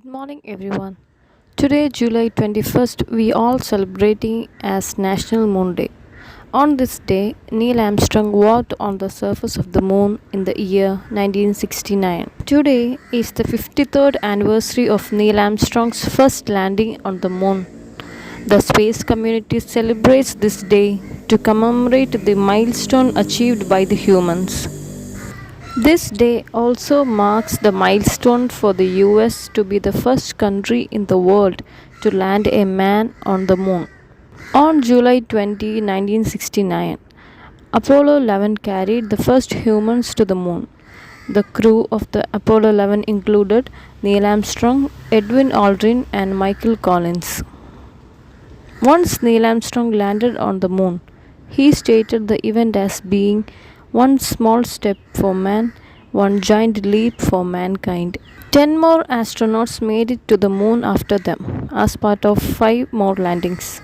morning, everyone. Today, July 21st, we all celebrating as National Moon Day. On this day, Neil Armstrong walked on the surface of the moon in the year 1969. Today is the 53rd anniversary of Neil Armstrong's first landing on the moon. The space community celebrates this day to commemorate the milestone achieved by the humans. This day also marks the milestone for the US to be the first country in the world to land a man on the moon. On July 20, 1969, Apollo 11 carried the first humans to the moon. The crew of the Apollo 11 included Neil Armstrong, Edwin Aldrin, and Michael Collins. Once Neil Armstrong landed on the moon, he stated the event as being one small step for man, one giant leap for mankind. 10 more astronauts made it to the moon after them, as part of 5 more landings.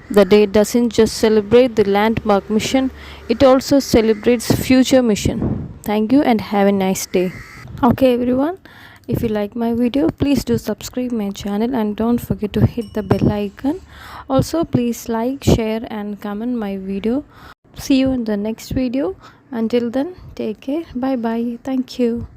The day doesn't just celebrate the landmark mission, it also celebrates future mission. Thank you and have a nice day. Okay everyone, if you like my video, please do subscribe my channel and don't forget to hit the bell icon. Also please like, share and comment my video. See you in the next video. Until then, take care. Bye bye. Thank you.